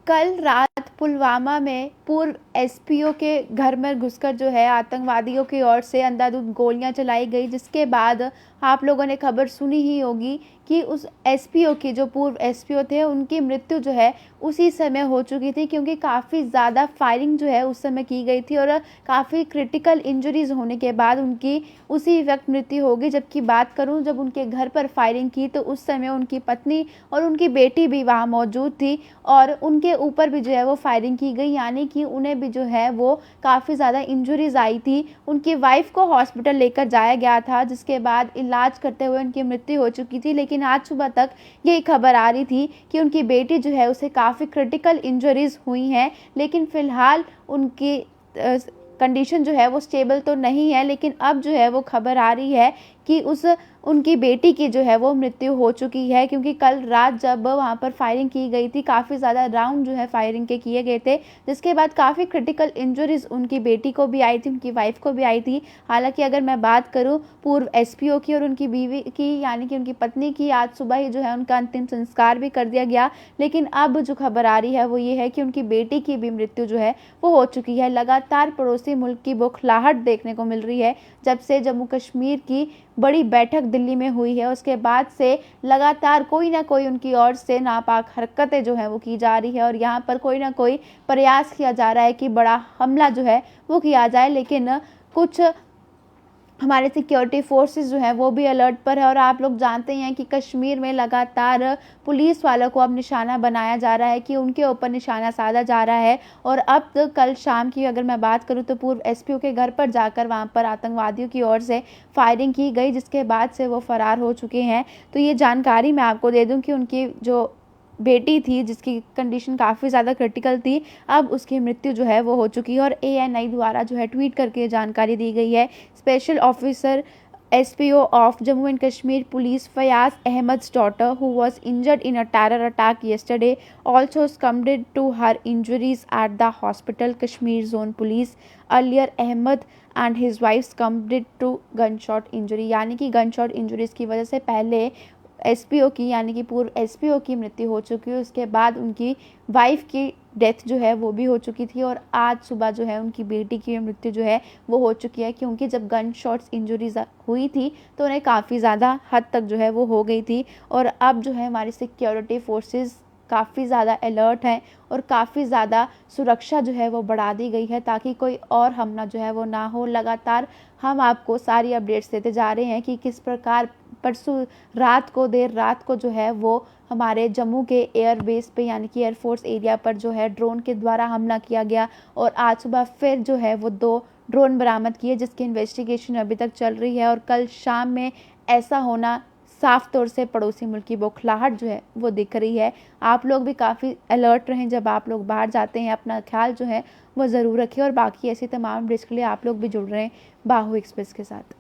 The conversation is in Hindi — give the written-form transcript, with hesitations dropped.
कल रात पुलवामा में पूर्व एसपीओ के घर में घुसकर जो है आतंकवादियों की ओर से अंधाधुंध गोलियां चलाई गई, जिसके बाद आप लोगों ने खबर सुनी ही होगी कि उस एसपीओ की जो पूर्व एसपीओ थे उनकी मृत्यु जो है उसी समय हो चुकी थी, क्योंकि काफ़ी ज़्यादा फायरिंग जो है उस समय की गई थी और काफ़ी क्रिटिकल इंजरीज होने के बाद उनकी उसी वक्त मृत्यु हो गई। जबकि बात करूं, जब उनके घर पर फायरिंग की तो उस समय उनकी पत्नी और उनकी बेटी भी वहां मौजूद थी और उनके ऊपर भी जो है वो फायरिंग की गई, यानी कि उन्हें भी जो है वो काफ़ी ज़्यादा इंजरीज आई थी। उनकी वाइफ को हॉस्पिटल लेकर जाया गया था, जिसके बाद इलाज करते हुए उनकी मृत्यु हो चुकी थी। लेकिन आज सुबह तक यही खबर आ रही थी कि उनकी बेटी जो है उसे काफ़ी क्रिटिकल इंजरीज हुई हैं, लेकिन फ़िलहाल उनकी कंडीशन जो है वो स्टेबल तो नहीं है। लेकिन अब जो है वो खबर आ रही है कि उनकी बेटी की जो है वो मृत्यु हो चुकी है, क्योंकि कल रात जब वहाँ पर फायरिंग की गई थी, काफ़ी ज़्यादा राउंड जो है फायरिंग के किए गए थे, जिसके बाद काफ़ी क्रिटिकल इंजरीज उनकी बेटी को भी आई थी, उनकी वाइफ को भी आई थी। हालांकि अगर मैं बात करूँ पूर्व एसपीओ की और उनकी बीवी की, यानी कि उनकी पत्नी की, आज सुबह ही जो है उनका अंतिम संस्कार भी कर दिया गया। लेकिन अब जो खबर आ रही है वो ये है कि उनकी बेटी की भी मृत्यु जो है वो हो चुकी है। लगातार पड़ोसी मुल्क की बौखलाहट देखने को मिल रही है। जब से जम्मू कश्मीर की बड़ी बैठक दिल्ली में हुई है, उसके बाद से लगातार कोई ना कोई उनकी ओर से नापाक हरकतें जो है वो की जा रही है और यहाँ पर कोई ना कोई प्रयास किया जा रहा है कि बड़ा हमला जो है वो किया जाए। लेकिन कुछ हमारे सिक्योरिटी फोर्सेस जो है वो भी अलर्ट पर है और आप लोग जानते हैं कि कश्मीर में लगातार पुलिस वालों को अब निशाना बनाया जा रहा है, कि उनके ऊपर निशाना साधा जा रहा है। और अब तो कल शाम की अगर मैं बात करूं तो पूर्व एसपीओ के घर पर जाकर वहां पर आतंकवादियों की ओर से फायरिंग की गई, जिसके बाद से वो फरार हो चुके हैं। तो ये जानकारी मैं आपको दे दूं कि उनकी जो बेटी थी, जिसकी कंडीशन काफ़ी ज़्यादा क्रिटिकल थी, अब उसकी मृत्यु जो है वो हो चुकी है। और एएनआई द्वारा जो है ट्वीट करके जानकारी दी गई है। Special officer SPO of Jammu and Kashmir Police Fayaz Ahmed's daughter, who was injured in a terror attack yesterday, also succumbed to her injuries at the hospital. Kashmir Zone Police earlier Ahmed and his wife succumbed to gunshot injury, यानी कि गनशॉट इंजरीज की वजह से पहले एसपीओ की, यानी कि पूर्व एसपीओ की मृत्यु हो चुकी है। उसके बाद उनकी वाइफ की डेथ जो है वो भी हो चुकी थी और आज सुबह जो है उनकी बेटी की मृत्यु जो है वो हो चुकी है, क्योंकि जब गन शॉट्स इंजरीज हुई थी तो उन्हें काफ़ी ज़्यादा हद तक जो है वो हो गई थी। और अब जो है हमारी सिक्योरिटी फोर्सेस काफ़ी ज़्यादा अलर्ट हैं और काफ़ी ज़्यादा सुरक्षा जो है वो बढ़ा दी गई है, ताकि कोई और हमला जो है वो ना हो। लगातार हम आपको सारी अपडेट्स देते जा रहे हैं कि किस प्रकार परसों रात को, देर रात को जो है वो हमारे जम्मू के एयरबेस पे, यानी कि एयरफोर्स एरिया पर जो है ड्रोन के द्वारा हमला किया गया और आज सुबह फिर जो है वो 2 ड्रोन बरामद किए, जिसकी इन्वेस्टिगेशन अभी तक चल रही है। और कल शाम में ऐसा होना साफ तौर से पड़ोसी मुल्क की बौखलाहट जो है वो दिख रही है। आप लोग भी काफ़ी अलर्ट रहें, जब आप लोग बाहर जाते हैं अपना ख्याल जो है वो ज़रूर रखें। और बाकी ऐसी तमाम अपडेट्स के लिए आप लोग भी जुड़ रहे हैं बाहु एक्सप्रेस के साथ।